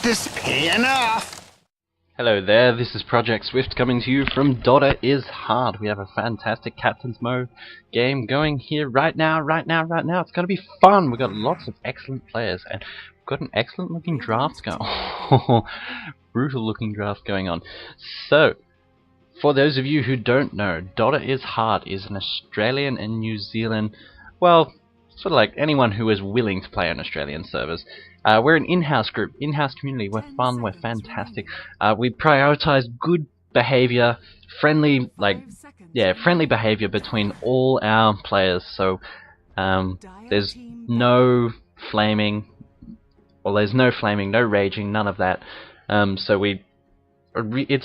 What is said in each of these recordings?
this pay enough? Hello there, this is Project Swift coming to you from DotA is Hard. We have a fantastic Captain's Mode game going here right now. It's going to be fun. We've got lots of excellent players and we've got an excellent looking draft going on. Brutal looking draft going on. So, for those of you who don't know, DotA is Hard is an Australian and New Zealand, well, sort of like anyone who is willing to play on Australian servers. We're an in-house group, in-house community. We're fun, we're fantastic. We prioritize good behavior, friendly behavior between all our players. So there's no flaming, no raging, none of that. It's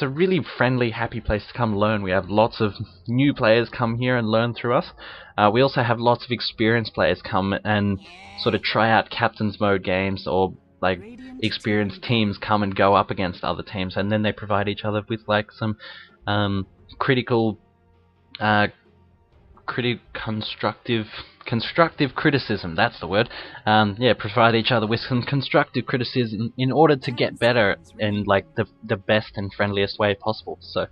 a really friendly, happy place to come learn. We have lots of new players come here and learn through us. We also have lots of experienced players come and sort of try out Captain's Mode games, or like experienced teams come and go up against other teams, and then they provide each other with like some constructive criticism, that's the word. Provide each other with some constructive criticism in order to get better in like the best and friendliest way possible. So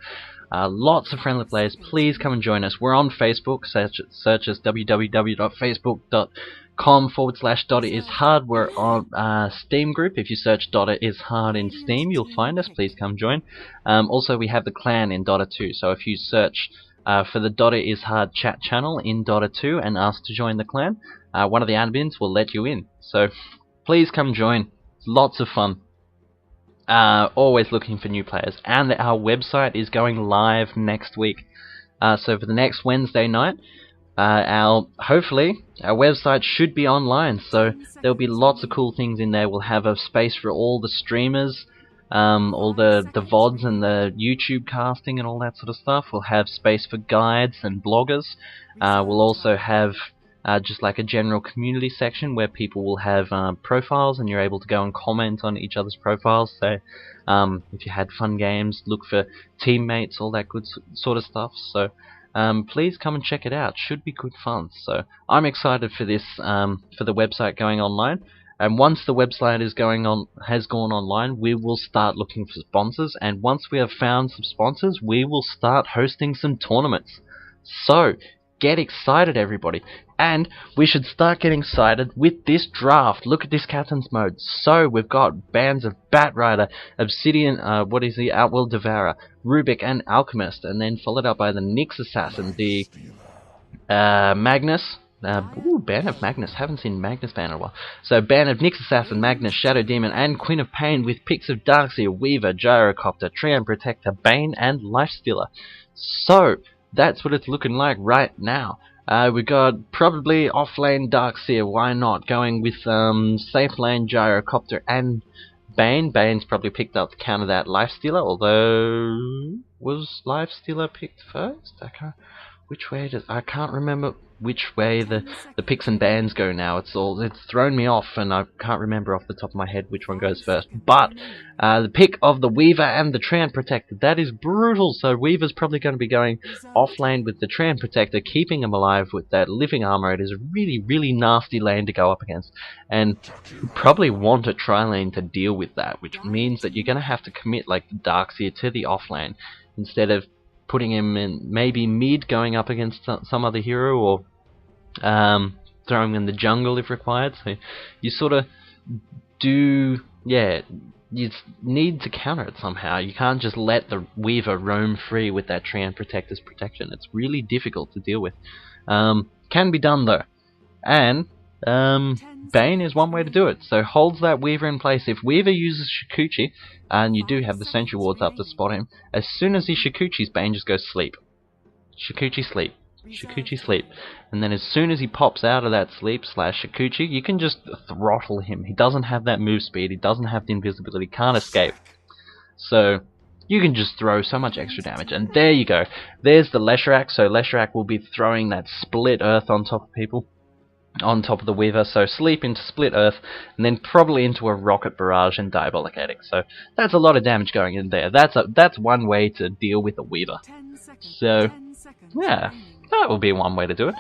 lots of friendly players, please come and join us. We're on Facebook, search as www.facebook.com/DotA is Hard. We're on Steam group. If you search DotA is Hard in Steam, you'll find us. Please come join. Also, we have the clan in DotA 2, so if you search for the DotA is Hard chat channel in DotA 2 and ask to join the clan, one of the admins will let you in. So please come join. It's lots of fun. Always looking for new players. And our website is going live next week. So for the next Wednesday night, hopefully our website should be online. So there'll be lots of cool things in there. We'll have a space for all the streamers, all the VODs and the YouTube casting and all that sort of stuff. We'll have space for guides and bloggers. We'll also have just like a general community section where people will have profiles, and you're able to go and comment on each other's profiles. So if you had fun games, look for teammates, all that good sort of stuff. So please come and check it out. Should be good fun. So I'm excited for this, for the website going online. And once the website has gone online, we will start looking for sponsors. And once we have found some sponsors, we will start hosting some tournaments. So get excited, everybody. And we should start getting excited with this draft. Look at this Captain's Mode. So we've got bands of Batrider, Obsidian, Outworld Devourer, Rubik, and Alchemist. And then followed up by the Nyx Assassin, the Magnus. Band of Magnus. Haven't seen Magnus band in a while. So, Band of Nyx Assassin, Magnus, Shadow Demon, and Queen of Pain with picks of Darkseer, Weaver, Gyrocopter, Treant Protector, Bane, and Lifestealer. So, that's what it's looking like right now. We got probably off-lane Darkseer, why not? Going with safe lane Gyrocopter and Bane. Bane's probably picked up to counter that Lifestealer, although was Lifestealer picked first? I can't remember which way the picks and bans go now. It's thrown me off, and I can't remember off the top of my head which one goes first. But the pick of the Weaver and the Treant Protector, that is brutal. So Weaver's probably going to be going off lane with the Treant Protector, keeping him alive with that living armor. It is a really, really nasty lane to go up against, and you probably want a tri-lane to deal with that, which means that you're going to have to commit like the Darkseer to the off lane instead of putting him in maybe mid, going up against some other hero, or throwing him in the jungle if required. So you sort of you need to counter it somehow. You can't just let the Weaver roam free with that Treant Protector's protection. It's really difficult to deal with. Can be done though. And Bane is one way to do it. So holds that Weaver in place. If Weaver uses Shikuchi, and you do have the sentry wards up to spot him, as soon as he Shikuchis, Bane just goes sleep. Shikuchi sleep. Shikuchi sleep. And then as soon as he pops out of that sleep / Shikuchi, you can just throttle him. He doesn't have that move speed, he doesn't have the invisibility, can't escape. So you can just throw so much extra damage. And there you go. There's the Leshrac. So Leshrac will be throwing that split earth on top of people, on top of the Weaver. So sleep into split earth, and then probably into a rocket barrage and diabolic edict. So that's a lot of damage going in there. That's one way to deal with a Weaver. So yeah, that will be one way to do it.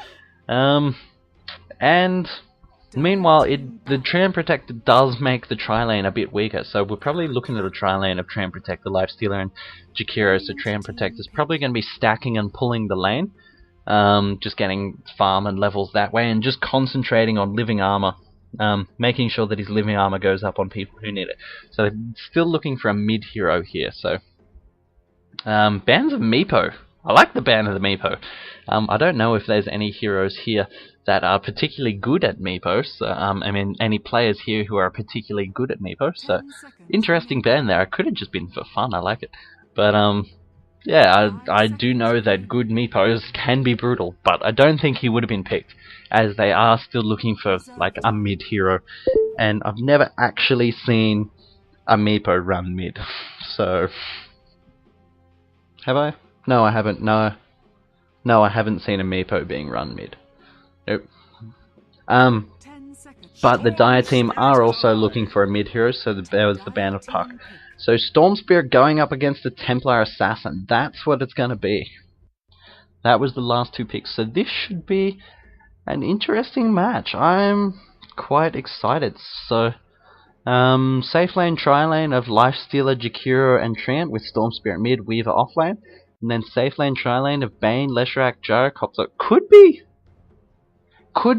And Meanwhile, the Treant Protector does make the tri-lane a bit weaker, so we're probably looking at a tri-lane of Treant Protector, Lifestealer, and Jakiro, so Treant Protector's probably going to be stacking and pulling the lane, just getting farm and levels that way, and just concentrating on living armor, making sure that his living armor goes up on people who need it. So still looking for a mid-hero here, so... Bands of Meepo. I like the band of the Meepo. I don't know if there's any heroes here that are particularly good at Meepo. So, I mean, any players here who are particularly good at Meepo. So, interesting band there. It could have just been for fun. I like it. But, yeah, I do know that good Meepos can be brutal. But I don't think he would have been picked, as they are still looking for, like, a mid-hero. And I've never actually seen a Meepo run mid. So... Have I? No, I haven't. No, I haven't seen a Meepo being run mid. Nope. But the Dire team are also looking for a mid hero, so there was the Band of Puck. So Storm Spirit going up against the Templar Assassin. That's what it's going to be. That was the last two picks. So this should be an interesting match. I'm quite excited. So... safe lane, tri-lane of Lifestealer, Jakiro, and Treant with Storm Spirit mid, Weaver offlane. And then safe lane, tri-lane of Bane, Leshrac, Gyrocopter. Could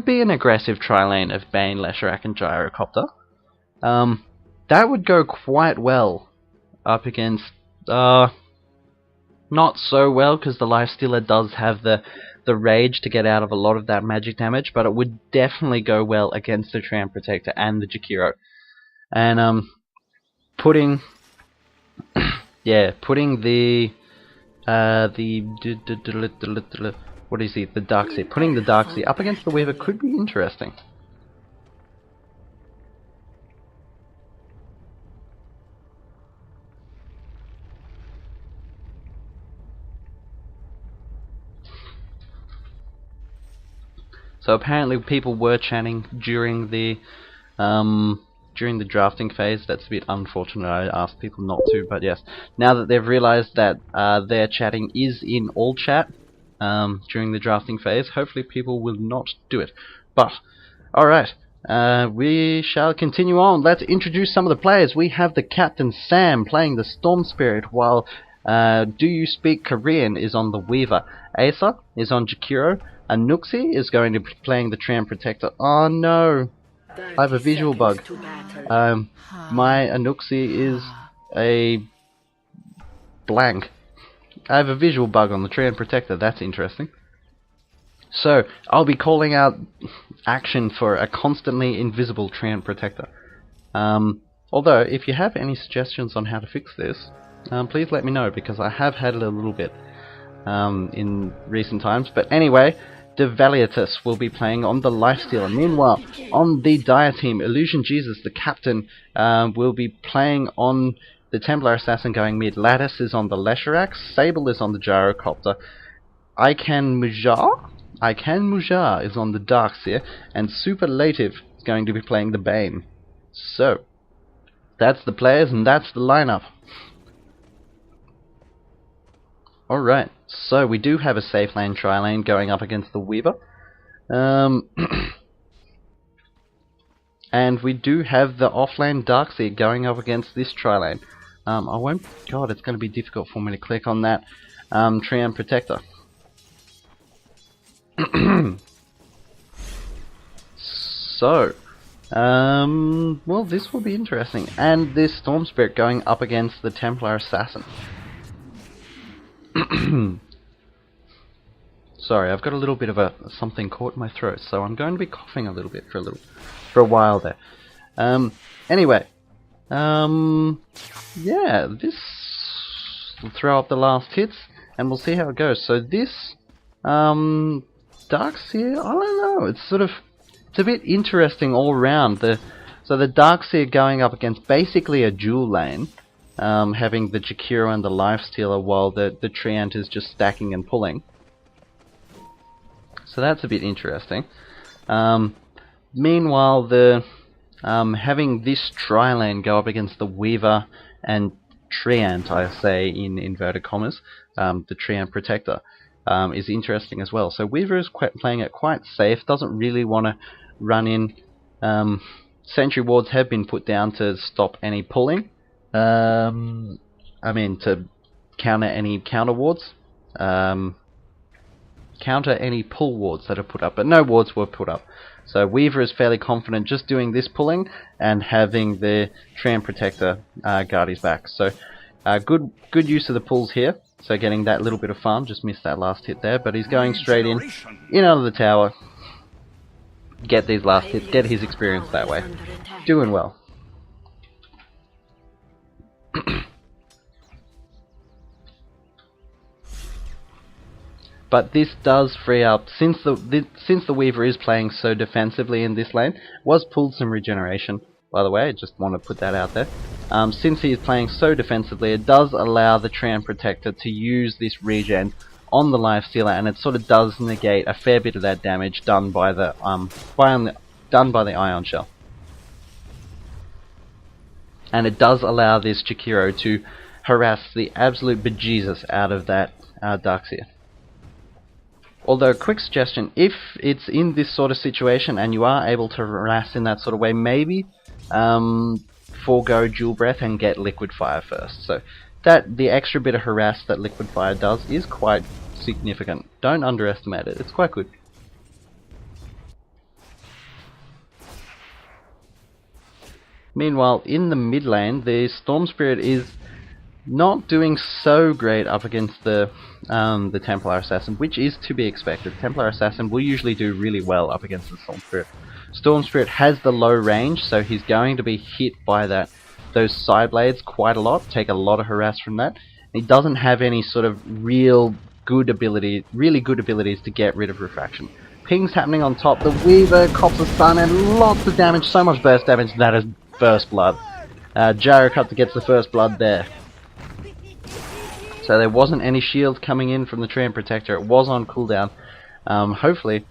be an aggressive tri-lane of Bane, Leshrac, and Gyrocopter. That would go quite well up against... not so well, because the Lifestealer does have the rage to get out of a lot of that magic damage, but it would definitely go well against the Treant Protector and the Jakiro. And putting the what is it? The Darkseer. Putting the Darkseer up against the Weaver could be interesting. So apparently people were chatting during the drafting phase. That's a bit unfortunate. I asked people not to, but yes. Now that they've realized that their chatting is in all chat during the drafting phase, hopefully people will not do it. But, alright, we shall continue on. Let's introduce some of the players. We have the Captain Sam playing the Storm Spirit, while Do You Speak Korean is on the Weaver. Asa is on Jakiro. Anuxi is going to be playing the Treant Protector. Oh no! I have a visual bug. My Anuxi is a blank. I have a visual bug on the Treant Protector. That's interesting. So, I'll be calling out action for a constantly invisible Treant Protector. Although, if you have any suggestions on how to fix this, please let me know, because I have had it a little bit in recent times. But anyway... Devaliatus will be playing on the Lifestealer. Meanwhile, on the Dire team, ElusioNJesus, the captain, will be playing on the Templar Assassin going mid. Lattice is on the Leshrac. Sable is on the Gyrocopter. I Can Mujar is on the Darkseer. And Superlative is going to be playing the Bane. So, that's the players and that's the lineup. Alright, so we do have a safe lane, tri-lane going up against the Weaver. And we do have the offlane Darkseer going up against this tri-lane. God, it's going to be difficult for me to click on that Treant Protector. So, well, this will be interesting. And this Storm Spirit going up against the Templar Assassin. Sorry, I've got a little bit of something caught in my throat, so I'm going to be coughing a little bit for a while there. Anyway, yeah, this will throw up the last hits, and we'll see how it goes. So this Darkseer, I don't know, it's a bit interesting all round. So the Darkseer going up against basically a dual lane. Having the Jakiro and the Lifestealer, while the Treant is just stacking and pulling. So that's a bit interesting. Meanwhile, having this tri-lane go up against the Weaver and Treant, I say in inverted commas, the Treant Protector, is interesting as well. So Weaver is playing it quite safe, doesn't really want to run in Sentry wards have been put down to stop any pulling. I mean, to counter any counter wards. Counter any pull wards that are put up, but no wards were put up. So Weaver is fairly confident just doing this pulling and having the Tram Protector guard his back. So good use of the pulls here. So getting that little bit of farm, just missed that last hit there, but he's going straight in out of the tower. Get these last hits, get his experience that way. Doing well. But this does free up, since the Weaver is playing so defensively in this lane, was pulled some regeneration, by the way, I just want to put that out there. Since he is playing so defensively, it does allow the Tram Protector to use this regen on the Life Stealer, and it sort of does negate a fair bit of that damage done by the Ion Shell. And it does allow this Chikiro to harass the absolute bejesus out of that Darkseer. Although, a quick suggestion, if it's in this sort of situation and you are able to harass in that sort of way, maybe forego Dual Breath and get Liquid Fire first. So that the extra bit of harass that Liquid Fire does is quite significant. Don't underestimate it, it's quite good. Meanwhile, in the mid lane, the Storm Spirit is not doing so great up against the Templar Assassin, which is to be expected. Templar Assassin will usually do really well up against the Storm Spirit. Storm Spirit has the low range, so he's going to be hit by those side blades quite a lot, take a lot of harass from that. He doesn't have any sort of really good abilities to get rid of refraction. Pings happening on top, the Weaver cops a stun and lots of damage, so much burst damage, that is first blood. Gyrocopter gets the first blood there. So there wasn't any shield coming in from the Tram Protector, it was on cooldown. Hopefully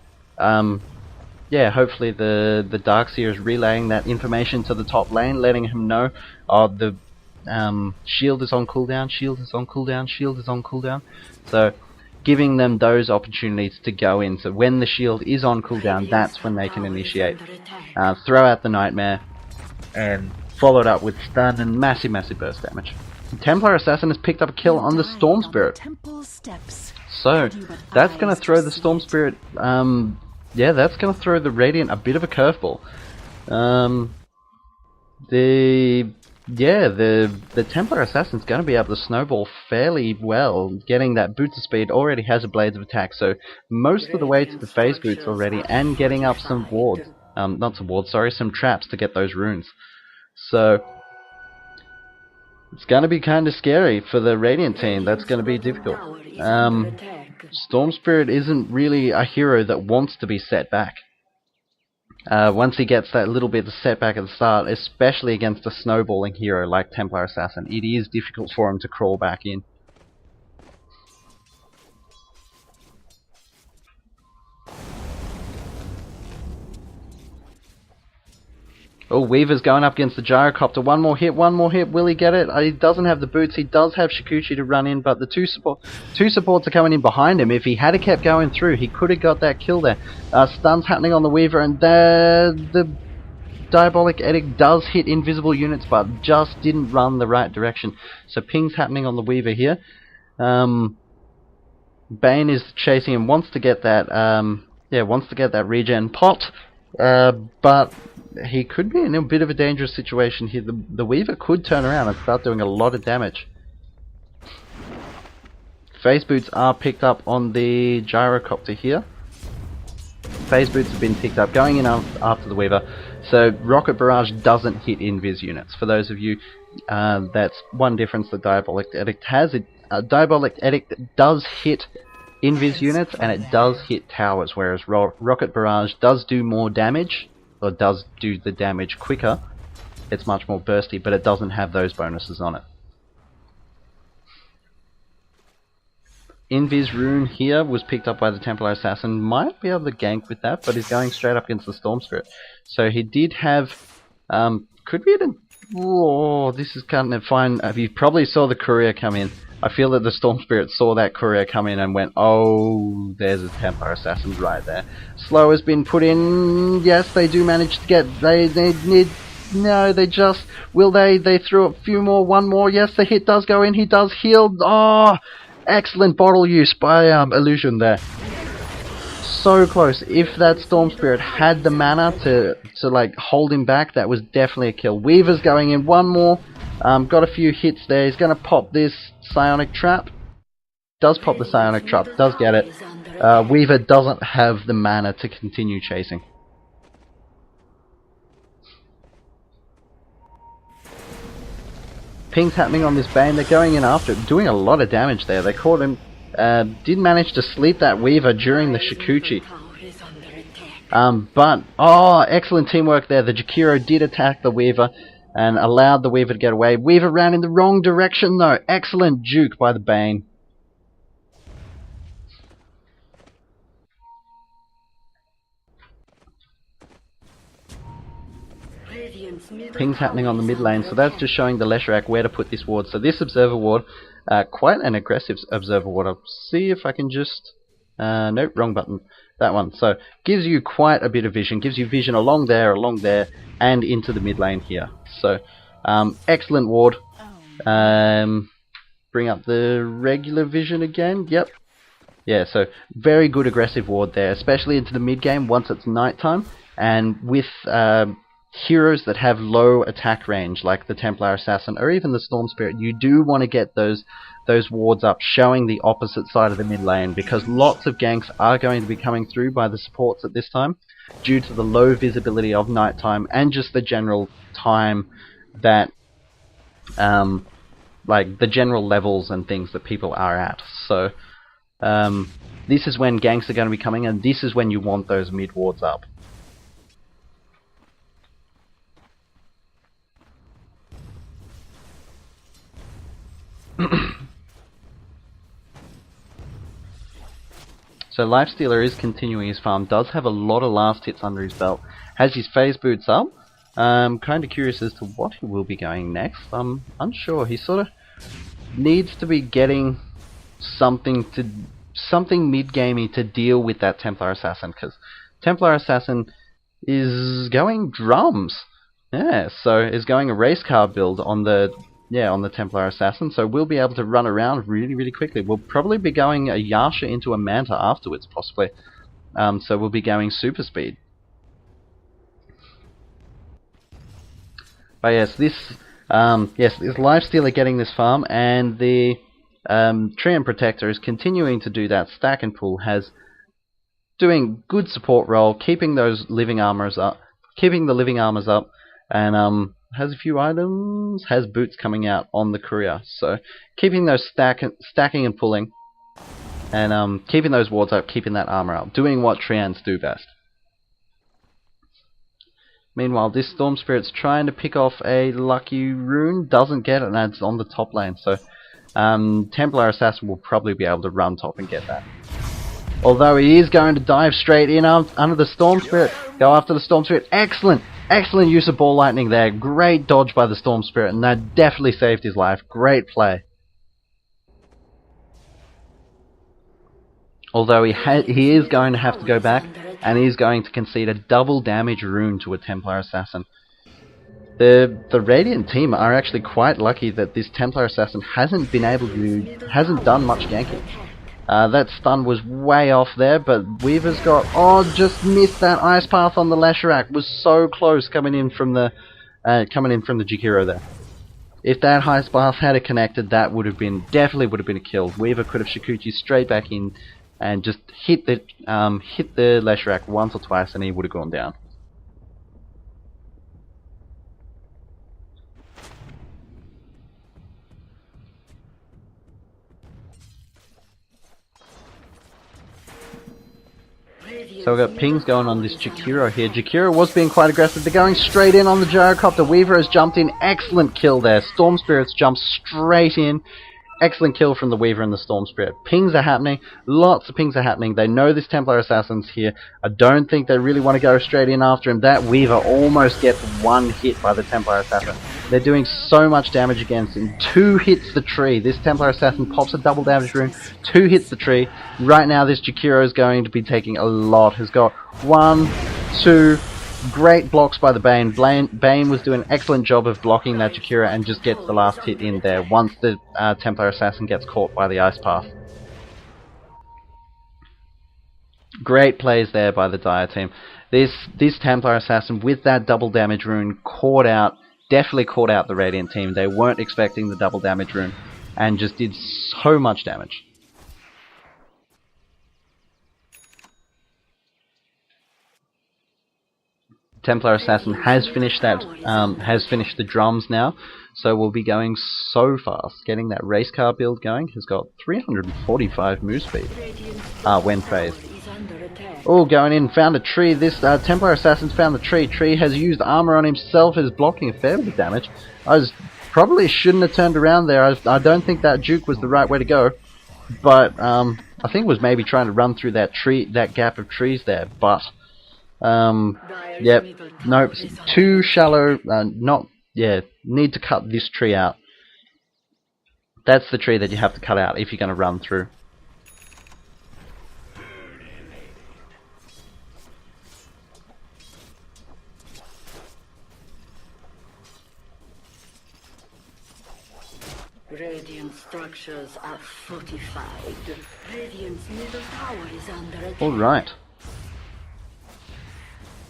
the Darkseer is relaying that information to the top lane, letting him know, the shield is on cooldown, shield is on cooldown, shield is on cooldown. So giving them those opportunities to go in. So when the shield is on cooldown, that's when they can initiate. Throw out the Nightmare, and followed up with stun and massive burst damage. Templar Assassin has picked up a kill on the Storm Spirit. So that's going to throw the Storm Spirit, that's going to throw the Radiant a bit of a curveball. The Templar Assassin's going to be able to snowball fairly well, getting that boots of speed, already has a Blades of Attack, so most of the way to the phase boots already, and getting up some wards, some traps to get those runes. So it's going to be kind of scary for the Radiant team. That's going to be difficult. Storm Spirit isn't really a hero that wants to be set back. Once he gets that little bit of setback at the start, especially against a snowballing hero like Templar Assassin, it is difficult for him to crawl back in. Oh, Weaver's going up against the Gyrocopter. One more hit. Will he get it? He doesn't have the boots. He does have Shikuchi to run in, but the two supports are coming in behind him. If he had kept going through, he could have got that kill there. Stuns happening on the Weaver, and the Diabolic Edict does hit invisible units, but just didn't run the right direction. So pings happening on the Weaver here. Bane is chasing him, wants to get that regen pot, but he could be in a bit of a dangerous situation here. The Weaver could turn around and start doing a lot of damage. Phase boots are picked up on the Gyrocopter here. Phase boots have been picked up, going in after the Weaver. So Rocket Barrage doesn't hit invis units. For those of you, that's one difference that Diabolic Edict has. Diabolic Edict does hit invis units and it does hit towers, whereas Rocket Barrage does do more damage, or does do the damage quicker. It's much more bursty, but it doesn't have those bonuses on it. Invis Rune here was picked up by the Templar Assassin. Might be able to gank with that, but he's going straight up against the Storm Spirit. So he did have... could be... this is kind of fine. You probably saw the Courier come in. I feel that the Storm Spirit saw that courier come in and went, oh, there's a Templar Assassin right there. Slow has been put in. Yes, they do manage to get... They need... No, they just... Will they? They threw a few more. One more. Yes, the hit does go in. He does heal. Oh, excellent bottle use by Illusion there. So close. If that Storm Spirit had the mana to like hold him back, that was definitely a kill. Weaver's going in. One more. Got a few hits there. He's going to pop this Psionic Trap. Does pop the Psionic Trap. Does get it. Weaver doesn't have the mana to continue chasing. Ping's happening on this Bane. They're going in after it. Doing a lot of damage there. They caught him. Did manage to sleep that Weaver during the Shikuchi. But, oh, excellent teamwork there. The Jakiro did attack the Weaver and allowed the Weaver to get away. Weaver ran in the wrong direction though. Excellent juke by the Bane. Ping's happening on the mid lane, so that's just showing the Leshrac where to put this ward. So this Observer ward, quite an aggressive Observer ward. I'll see if I can just... nope, wrong button. That one. So, gives you quite a bit of vision. Gives you vision along there, and into the mid lane here. So, excellent ward. Bring up the regular vision again. Yep. Yeah, so very good aggressive ward there, especially into the mid game once it's nighttime. And with heroes that have low attack range, like the Templar Assassin or even the Storm Spirit, you do want to get those wards up, showing the opposite side of the mid lane, because lots of ganks are going to be coming through by the supports at this time, due to the low visibility of nighttime and just the general time that, like the general levels and things that people are at. So, this is when ganks are going to be coming, and this is when you want those mid wards up. So Lifestealer is continuing his farm, does have a lot of last hits under his belt, has his phase boots up. Kind of curious as to what he will be going next. I'm unsure. He sort of needs to be getting something mid-gamey to deal with that Templar Assassin, because Templar Assassin is going drums. Yeah, so is going a race car build on the Templar Assassin, so we'll be able to run around really, really quickly. We'll probably be going a Yasha into a Manta afterwards, possibly. So we'll be going super speed. But yes, this Lifestealer getting this farm, and the Treant Protector is continuing to do that stack and pull, doing good support role, keeping those living armors up, and has a few items, has boots coming out on the courier, so keeping those stacking and pulling, and keeping those wards up, keeping that armor up, doing what Treants do best. Meanwhile, this Storm Spirit's trying to pick off a lucky rune, doesn't get it, and it's on the top lane, so Templar Assassin will probably be able to run top and get that. Although he is going to dive straight in under the Storm Spirit, go after the Storm Spirit. Excellent use of Ball Lightning there. Great dodge by the Storm Spirit, and that definitely saved his life. Great play. Although he is going to have to go back, and he's going to concede a double damage rune to a Templar Assassin. The Radiant team are actually quite lucky that this Templar Assassin hasn't done much ganking. That stun was way off there, but Weaver's got... Oh, just missed that Ice Path on the Leshrac. Was so close coming in from the Jakiro there. If that Ice Path had connected, that definitely would have been a kill. Weaver could have Shikuchi straight back in and just hit the Leshrac once or twice, and he would have gone down. So we've got pings going on this Jakiro here. Jakiro was being quite aggressive. They're going straight in on the gyrocopter. Weaver has jumped in. Excellent kill there. Storm Spirits jumped straight in. Excellent kill from the Weaver and the Storm Spirit. Pings are happening. Lots of pings are happening. They know this Templar Assassin's here. I don't think they really want to go straight in after him. That Weaver almost gets one hit by the Templar Assassin. They're doing so much damage against him. 2 hits the tree. This Templar Assassin pops a double damage rune. 2 hits the tree. Right now this Jakiro is going to be taking a lot. Has got 1, 2... Great blocks by the Bane. Bane was doing an excellent job of blocking that Jakiro and just gets the last hit in there once the Templar Assassin gets caught by the Ice Path. Great plays there by the Dire team. This Templar Assassin with that double damage rune definitely caught out the Radiant team. They weren't expecting the double damage rune and just did so much damage. Templar Assassin has finished the drums now, so we'll be going so fast. Getting that race car build going. Has got 345 move speed when phased. Oh, going in, found a tree. This Templar Assassin's found the tree. Tree has used armor on himself, is blocking a fair bit of damage. Probably shouldn't have turned around there. I don't think that juke was the right way to go, but I think it was maybe trying to run through that gap of trees there, but. Yep, nope, too shallow, need to cut this tree out. That's the tree that you have to cut out if you're going to run through. Radiant structures are fortified. Radiant's middle tower is under attack. Alright.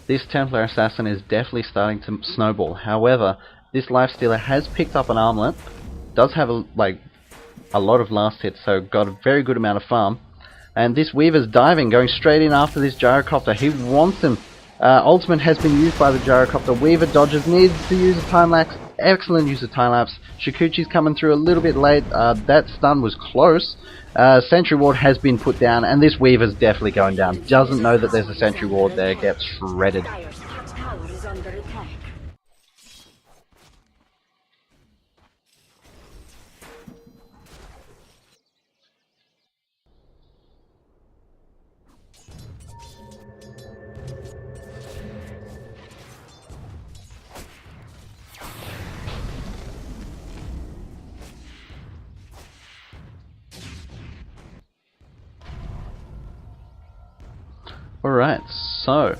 This Templar Assassin is definitely starting to snowball. However, this Lifestealer has picked up an armlet. Does have a lot of last hits, so got a very good amount of farm. And this Weaver's diving, going straight in after this Gyrocopter. He wants him. Ultimate has been used by the Gyrocopter. Weaver dodges, needs to use a time lapse. Excellent use of time lapse. Shikuchi's coming through a little bit late. That stun was close. Sentry ward has been put down, and this Weaver's definitely going down. Doesn't know that there's a sentry ward there. Gets shredded. Alright, so,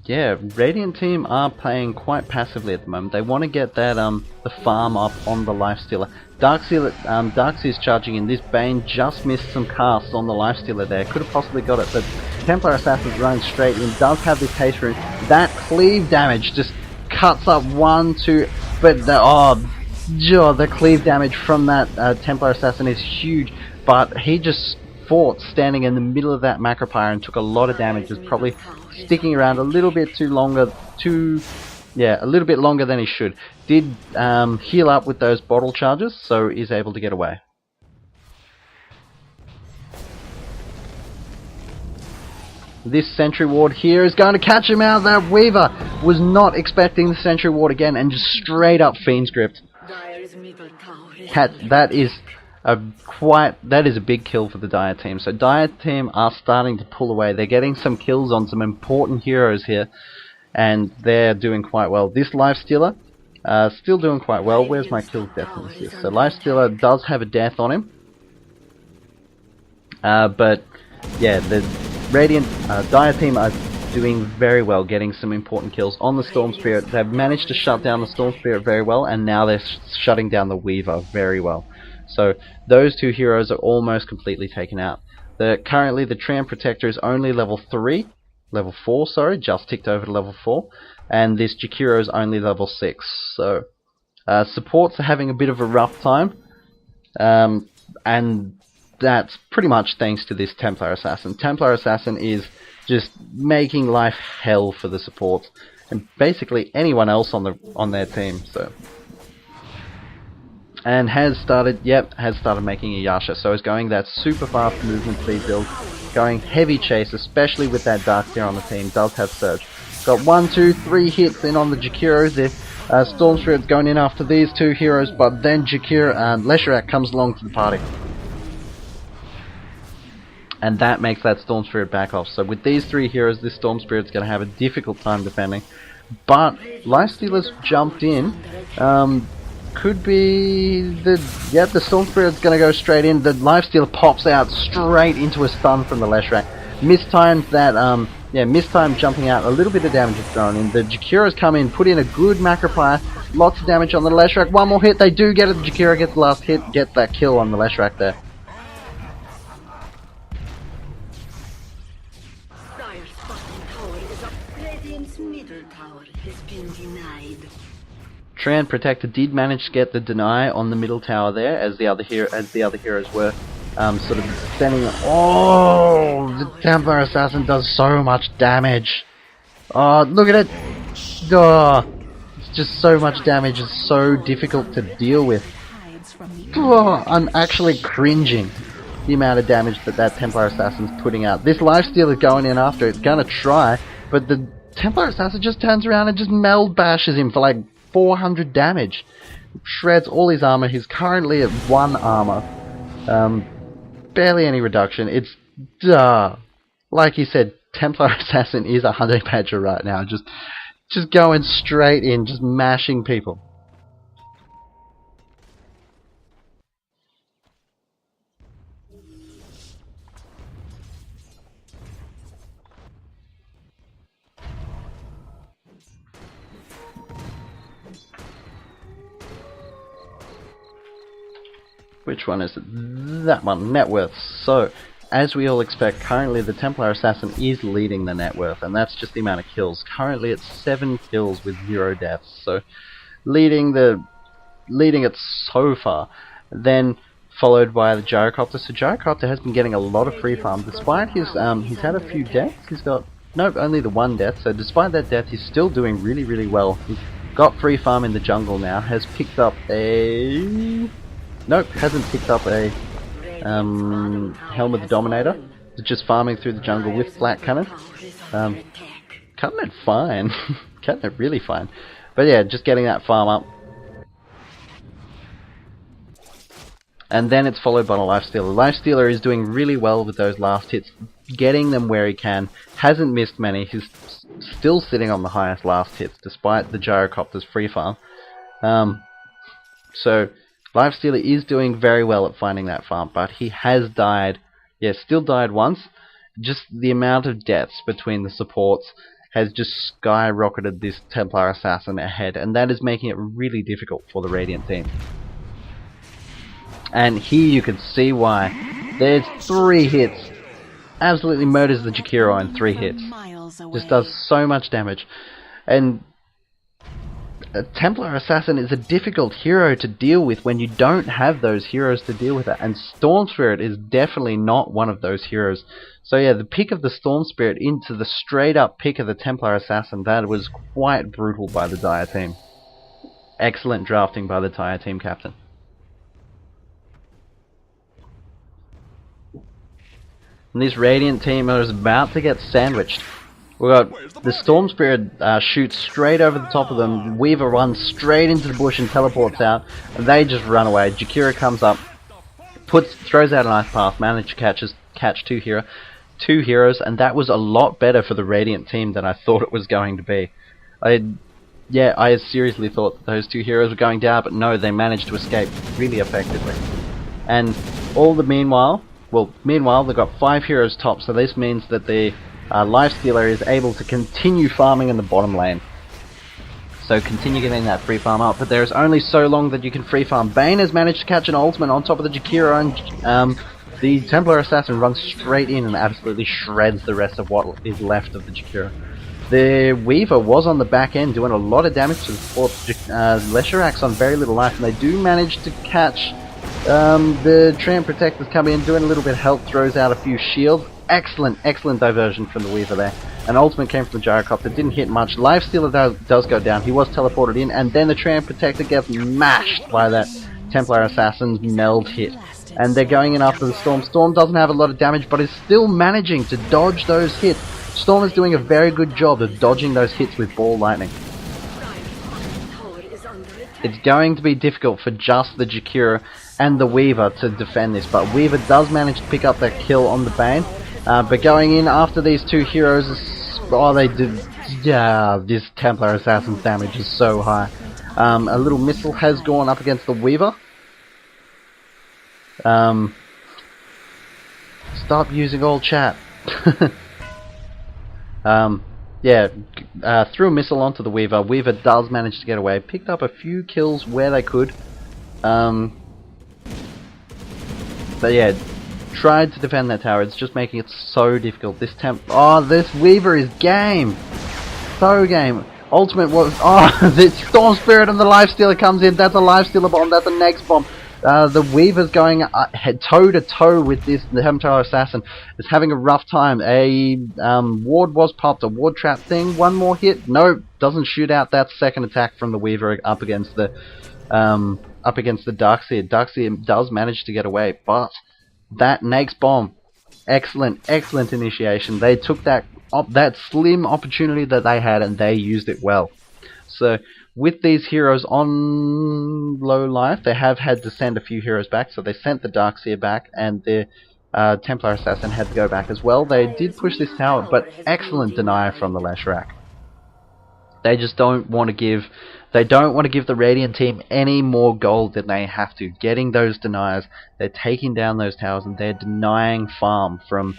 yeah, Radiant team are playing quite passively at the moment. They want to get that, the farm up on the Lifestealer. Darkseer's charging in. This Bane just missed some casts on the Lifestealer there. Could have possibly got it, but Templar Assassin's running straight in. Does have this haste rune. That cleave damage just cuts up 1, 2, but the cleave damage from that Templar Assassin is huge, but he just fought standing in the middle of that Macropyre and took a lot of damage. Was probably sticking around a little bit too longer, a little bit longer than he should. Did heal up with those bottle charges, so is able to get away. This Sentry Ward here is going to catch him out. That Weaver was not expecting the Sentry Ward again and just straight up Fiend's Gripped. That is a big kill for the Dire team. So Dire team are starting to pull away. They're getting some kills on some important heroes here, and they're doing quite well. This Lifestealer, still doing quite well. Where's my kill death assist? So Lifestealer does have a death on him, but yeah, the Radiant Dire team are doing very well, getting some important kills on the Storm Spirit. They've managed to shut down the Storm Spirit very well, and now they're shutting down the Weaver very well. So those two heroes are almost completely taken out. Currently the Treant Protector is only level 4, sorry, just ticked over to level 4, and this Jakiro is only level 6. So supports are having a bit of a rough time, and that's pretty much thanks to this Templar Assassin. Templar Assassin is just making life hell for the supports, and basically anyone else on their team. So. And has started making a Yasha, so is going that super fast movement speed build, going heavy chase, especially with that Darkseer on the team. Does have Surge. Got 1, 2, 3 hits in on the Jakiro. Storm Spirit's going in after these two heroes, but then Jakira and Leshrac comes along to the party. And that makes that Storm Spirit back off. So with these three heroes, this Storm Spirit's going to have a difficult time defending. But Lifestealer's jumped in. Could be the Storm Spirit's going to go straight in. The Lifestealer pops out straight into a stun from the Leshrac. Mistimed that, mistimed jumping out. A little bit of damage is thrown in. The Jakira's come in, put in a good Macroplier. Lots of damage on the Leshrac. One more hit, they do get it. The Jakira gets the last hit, gets that kill on the Leshrac there. Dire's bottom tower is up. Radiant's middle tower has been denied. Tran Protector did manage to get the deny on the middle tower there, as the other heroes were sort of standing. Oh, the Templar Assassin does so much damage. Oh, look at it. Oh, it's just so much damage. It's so difficult to deal with. Oh, I'm actually cringing the amount of damage that Templar Assassin's putting out. This Lifestealer going in after it's gonna try, but the Templar Assassin just turns around and just meld bashes him for like 400 damage. Shreds all his armor. He's currently at 1 armor. Barely any reduction. It's like he said, Templar Assassin is a honey badger right now. Just going straight in, just mashing people. Which one is it? That one, net worth. So, as we all expect, currently the Templar Assassin is leading the net worth, and that's just the amount of kills. Currently it's 7 kills with 0 deaths, so leading it so far. Then followed by the Gyrocopter. So Gyrocopter has been getting a lot of free farm, despite his he's had a few deaths. He's got only the 1 death. So despite that death, he's still doing really, really well. He's got free farm in the jungle now. Has picked up a hasn't picked up a Helm of the Dominator. He's just farming through the jungle with Black Cannon. Cutting it fine. Cutting it really fine. But yeah, just getting that farm up. And then it's followed by a Lifestealer. Lifestealer is doing really well with those last hits, getting them where he can. Hasn't missed many. He's still sitting on the highest last hits, despite the Gyrocopter's free farm. So Lifestealer is doing very well at finding that farm, but he has died. Yeah, still died once. Just the amount of deaths between the supports has just skyrocketed this Templar Assassin ahead, and that is making it really difficult for the Radiant team. And here you can see why. There's 3 hits. Absolutely murders the Jakiro in 3 hits. Just does so much damage. And a Templar Assassin is a difficult hero to deal with when you don't have those heroes to deal with it. And Storm Spirit is definitely not one of those heroes. So yeah, the pick of the Storm Spirit into the straight up pick of the Templar Assassin, that was quite brutal by the Dire team. Excellent drafting by the Dire team captain. And this Radiant team is about to get sandwiched. We got the Storm Spirit shoots straight over the top of them. Weaver runs straight into the bush and teleports out. And they just run away. Jakira comes up, throws out an ice path, manages to catch two heroes, and that was a lot better for the Radiant team than I thought it was going to be. I seriously thought that those 2 heroes were going down, but no, they managed to escape really effectively. And meanwhile they've got 5 heroes top, so this means that the Lifestealer is able to continue farming in the bottom lane. So continue getting that free farm up, but there is only so long that you can free farm. Bane has managed to catch an ultimate on top of the Jakiro, and the Templar Assassin runs straight in and absolutely shreds the rest of what is left of the Jakiro. The Weaver was on the back end doing a lot of damage to the support. Leshrax on very little life, and they do manage to catch the Treant Protectors come in, doing a little bit of help, throws out a few shields. Excellent diversion from the Weaver there. An ultimate came from the Gyrocopter, didn't hit much. Lifestealer does go down, he was teleported in, and then the Treant Protector gets mashed by that Templar Assassin's meld hit. And they're going in after the Storm. Storm doesn't have a lot of damage, but is still managing to dodge those hits. Storm is doing a very good job of dodging those hits with Ball Lightning. It's going to be difficult for just the Jakiro and the Weaver to defend this, but Weaver does manage to pick up that kill on the Bane. But going in after these two heroes, oh, they did. Yeah, this Templar Assassin's damage is so high. A little missile has gone up against the Weaver. Stop using all chat. Yeah, threw a missile onto the Weaver. Weaver does manage to get away. Picked up a few kills where they could. But yeah, tried to defend that tower. It's just making it so difficult. This this Weaver is game. So game. Ultimate was the Storm Spirit and the Lifestealer comes in. That's a Lifestealer bomb. That's a next bomb. The Weaver's going toe to toe with this. The Templar Assassin is having a rough time. A ward was popped. A ward trap thing. One more hit. No, doesn't shoot out that second attack from the Weaver up against the Darkseer. Darkseer does manage to get away, but that next bomb, excellent initiation. They took that slim opportunity that they had and they used it well. So with these heroes on low life, they have had to send a few heroes back. So they sent the Darkseer back, and the Templar Assassin had to go back as well. They did push this tower, but excellent denier from the Leshrac. They just don't want to give. They don't want to give the Radiant team any more gold than they have to. Getting those deniers, they're taking down those towers, and they're denying farm from.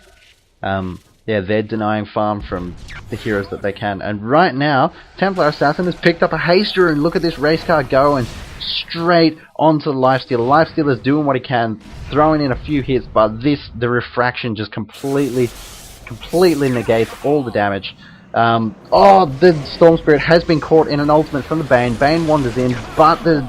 They're denying farm from the heroes that they can. And right now, Templar Assassin has picked up a Haster, and look at this race car going straight onto the Lifestealer. Lifestealer's doing what he can, throwing in a few hits, but the refraction just completely negates all the damage. The Storm Spirit has been caught in an ultimate from the Bane. Bane wanders in, but the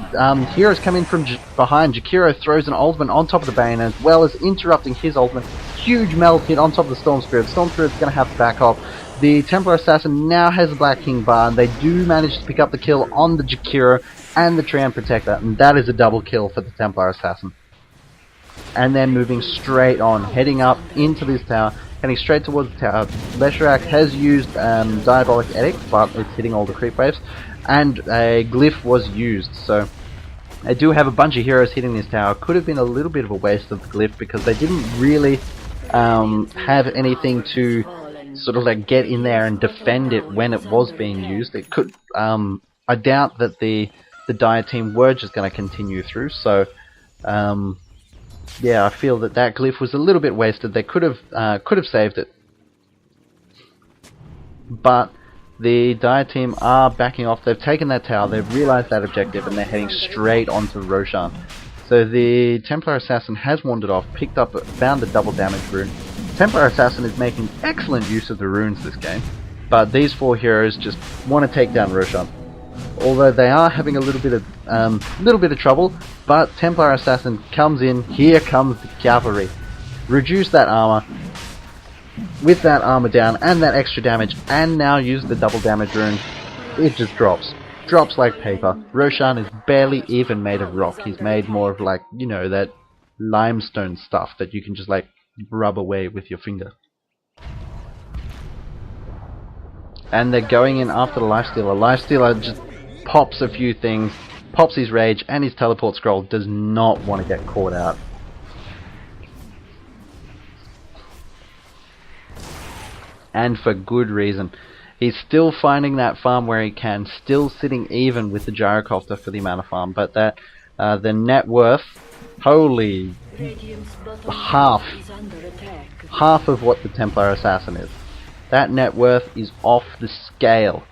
heroes come in from behind. Jakiro throws an ultimate on top of the Bane, as well as interrupting his ultimate. Huge melt hit on top of the Storm Spirit. Storm Spirit's going to have to back off. The Templar Assassin now has a Black King bar, and they do manage to pick up the kill on the Jakiro and the Treant Protector, and that is a double kill for the Templar Assassin. And then moving straight on, heading up into this tower, heading straight towards the tower. Leshrac has used Diabolic Edict, but it's hitting all the creep waves, and a Glyph was used, so they do have a bunch of heroes hitting this tower. Could have been a little bit of a waste of the Glyph, because they didn't really have anything to sort of like get in there and defend it when it was being used. It could, I doubt that the Dire team were just going to continue through, so yeah, I feel that Glyph was a little bit wasted. They could have saved it, but the Dire team are backing off. They've taken that tower, they've realized that objective, and they're heading straight onto Roshan. So the Templar Assassin has wandered off, found the double damage rune. Templar Assassin is making excellent use of the runes this game, but these four heroes just want to take down Roshan. Although they are having a little bit of trouble, but Templar Assassin comes in. Here comes the cavalry. Reduce that armor. With that armor down and that extra damage, and now use the double damage rune, it just drops. Drops like paper. Roshan is barely even made of rock. He's made more of, like, you know, that limestone stuff that you can just like rub away with your finger. And they're going in after the Lifestealer. Lifestealer just pops a few things, pops his rage and his teleport scroll, does not want to get caught out. And for good reason. He's still finding that farm where he can, still sitting even with the Gyrocopter for the amount of farm, but that the net worth, holy, half of what the Templar Assassin is. That net worth is off the scale.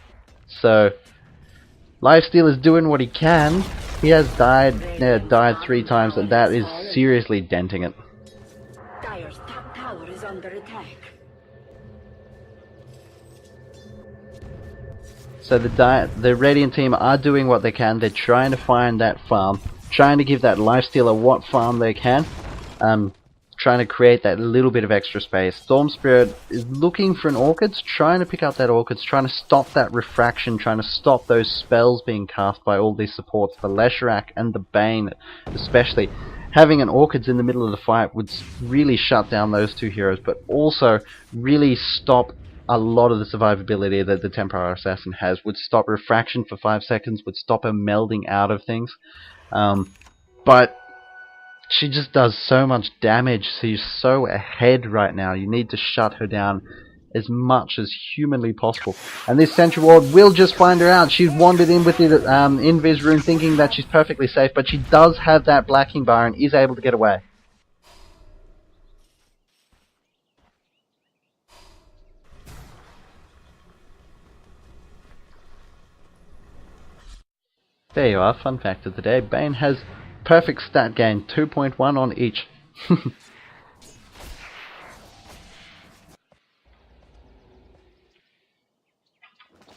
So Lifesteal is doing what he can. He has died 3 times, and that is seriously denting it. Dire's top tower is under attack. So the Radiant team are doing what they can. They're trying to find that farm, trying to give that Lifestealer what farm they can, trying to create that little bit of extra space. Storm Spirit is looking for an Orchids, trying to pick up that Orchids, trying to stop that refraction, trying to stop those spells being cast by all these supports, the Leshrac and the Bane especially. Having an Orchids in the middle of the fight would really shut down those two heroes, but also really stop a lot of the survivability that the Templar Assassin has. Would stop refraction for 5 seconds, would stop her melding out of things. But she just does so much damage. She's so ahead right now. You need to shut her down as much as humanly possible. And this Sentry Ward will just find her out. She's wandered in with the Invis rune thinking that she's perfectly safe, but she does have that blacking bar and is able to get away. There you are, fun fact of the day. Bane has perfect stat gain, 2.1 on each.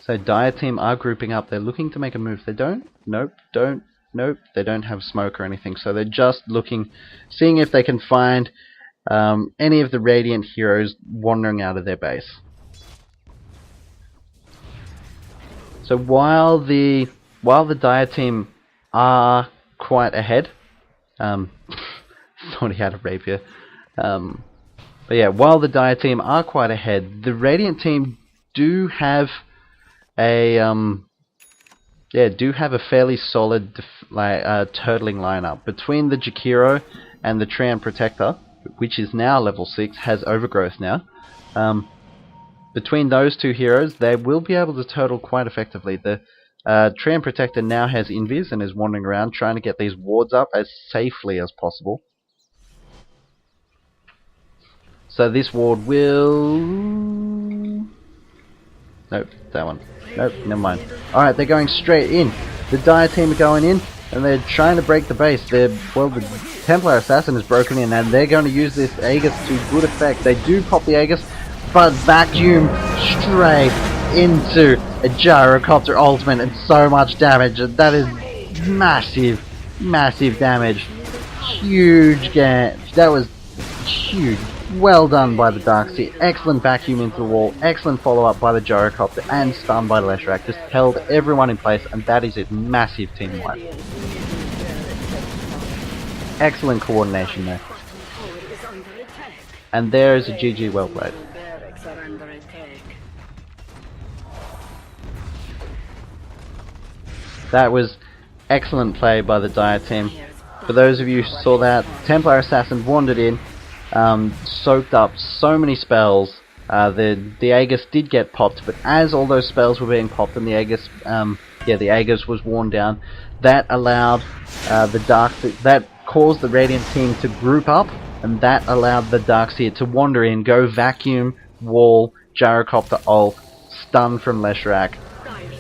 So Dire team are grouping up. They're looking to make a move. They don't. Nope. They don't have smoke or anything. So they're just looking, seeing if they can find any of the Radiant heroes wandering out of their base. So while the Dire team are quite ahead, thought he had a rapier. But yeah, while the Dire team are quite ahead, the Radiant team do have a fairly solid turtling lineup. Between the Jakiro and the Treant Protector, which is now level 6, has Overgrowth now. Between those two heroes, they will be able to turtle quite effectively. The Treant Protector now has Invis and is wandering around trying to get these wards up as safely as possible. So this ward will... Nope, that one. Nope, never mind. Alright, they're going straight in. The Dire team are going in, and they're trying to break the base. The Templar Assassin is broken in, and they're going to use this Aegis to good effect. They do pop the Aegis, but vacuum straight into a Gyrocopter ultimate and so much damage. That is massive, massive damage. Huge damage. That was huge. Well done by the Darkseer. Excellent vacuum into the wall. Excellent follow-up by the Gyrocopter and stun by Leshrac. Just held everyone in place, and that is it. Massive team wipe. Excellent coordination there. And there is a GG well played. That was excellent play by the Dire team. For those of you who saw that, Templar Assassin wandered in, soaked up so many spells. The Aegis did get popped, but as all those spells were being popped and the Aegis, the Aegis was worn down, that allowed that caused the Radiant team to group up, and that allowed the Darkseer to wander in, go vacuum, wall, Gyrocopter ult, stun from Leshrac,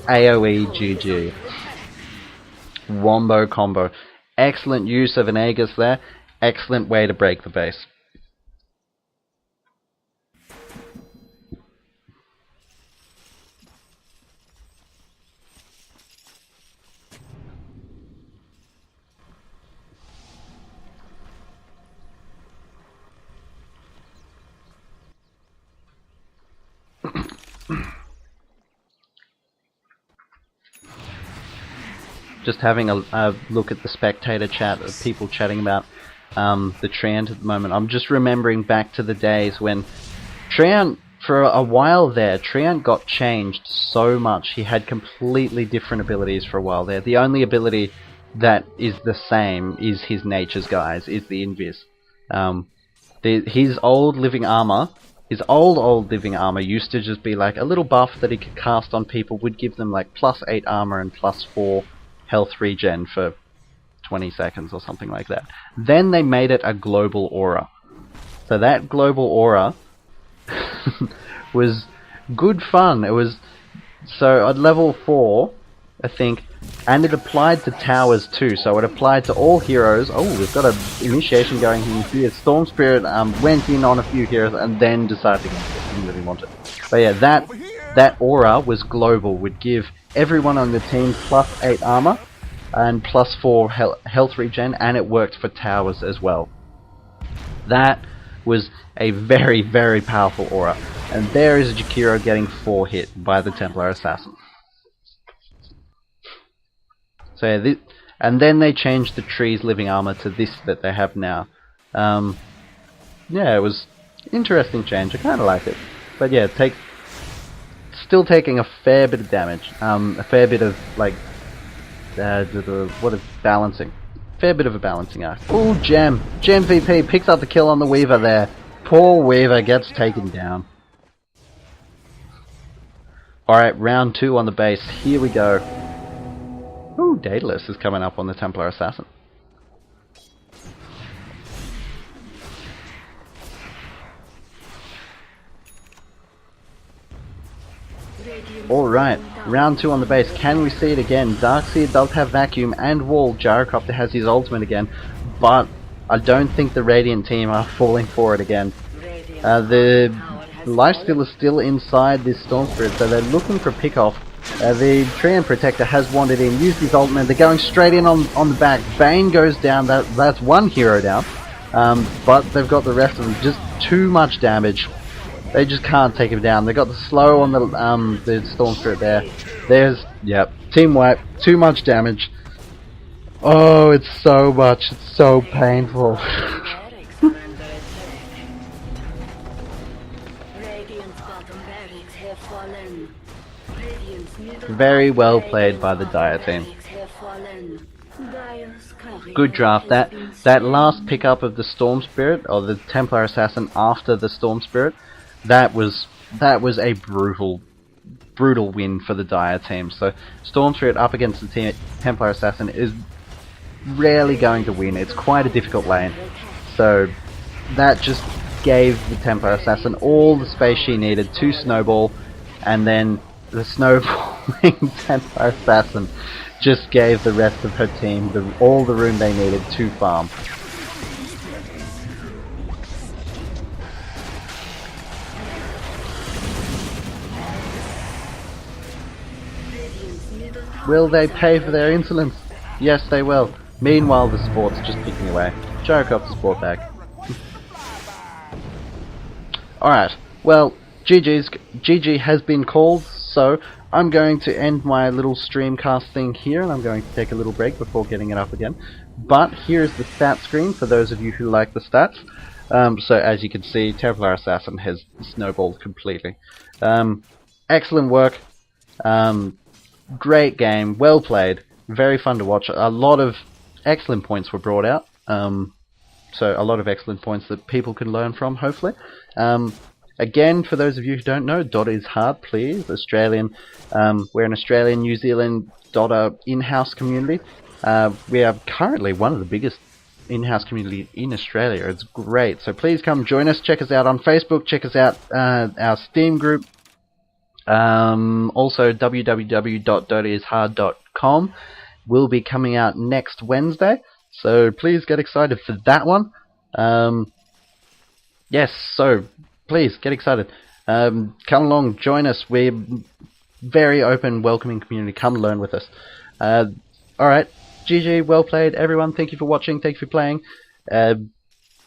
AoE GG. Wombo combo. Excellent use of an Aegis there. Excellent way to break the base. Just having a look at the spectator chat of people chatting about the Treant at the moment. I'm just remembering back to the days when Treant, for a while there, Treant got changed so much. He had completely different abilities for a while there. The only ability that is the same is his Nature's Guise, is the Invis. His old living armor, his old living armor used to just be like a little buff that he could cast on people, would give them like +8 armor and +4 health regen for 20 seconds or something like that. Then they made it a global aura. So that global aura was good fun. It was, so at level 4, I think, and it applied to towers too. So it applied to all heroes. Oh, we've got an initiation going here. Storm Spirit went in on a few heroes and then decided against it. Didn't really want it. But yeah, that aura was global. Would give everyone on the team +8 armor and +4 health regen, and it worked for towers as well. That was a very, very powerful aura. And there is Jakiro getting 4 hit by the Templar Assassin. So yeah, and then they changed the tree's living armor to this that they have now. Yeah, it was interesting change. I kind of like it. But yeah, still taking a fair bit of damage. A fair bit of, like, what is balancing? Fair bit of a balancing act. Ooh, Gem! Gem VP picks up the kill on the Weaver there. Poor Weaver gets taken down. Alright, round 2 on the base. Here we go. Ooh, Daedalus is coming up on the Templar Assassin. Alright, round 2 on the base. Can we see it again? Darkseer does have Vacuum and Wall. Gyrocopter has his ultimate again. But I don't think the Radiant team are falling for it again. The Lifesteal is still inside this Storm Spirit, so they're looking for pick-off. The Treant Protector has wandered in, used his ultimate. They're going straight in on the back. Bane goes down. That's one hero down. But they've got the rest of them. Just too much damage. They just can't take him down. They got the slow on the Storm Spirit there. Yep, team wipe. Too much damage. Oh, it's so much. It's so painful. Very well played by the DotA team. Good draft. That last pickup of the Storm Spirit, or the Templar Assassin after the Storm Spirit, that was a brutal win for the DotA team. So Storm Spirit up against the Templar Assassin is rarely going to win. It's quite a difficult lane. So that just gave the Templar Assassin all the space she needed to snowball, and then the snowballing Templar Assassin just gave the rest of her team all the room they needed to farm. Will they pay for their insolence? Yes, they will. Meanwhile, the sport's just picking away. Gyrocopter's brought back. Alright, well, GG has been called, so I'm going to end my little streamcast thing here, and I'm going to take a little break before getting it up again. But here's the stat screen for those of you who like the stats. So as you can see, Templar Assassin has snowballed completely. Excellent work. Great game, well played, very fun to watch. A lot of excellent points were brought out, so a lot of excellent points that people can learn from, hopefully. Again, for those of you who don't know, DotA is hard, please. We're an Australian, New Zealand DotA in-house community. We are currently one of the biggest in-house community in Australia. It's great, so please come join us. Check us out on Facebook, check us out our Steam group. Also www.dotaishard.com will be coming out next Wednesday, so please get excited for that one. Yes, so please get excited. Come along, join us. We're very open, welcoming community. Come learn with us. Alright, GG, well played everyone. Thank you for watching, thank you for playing.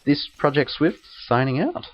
This Project Swift signing out.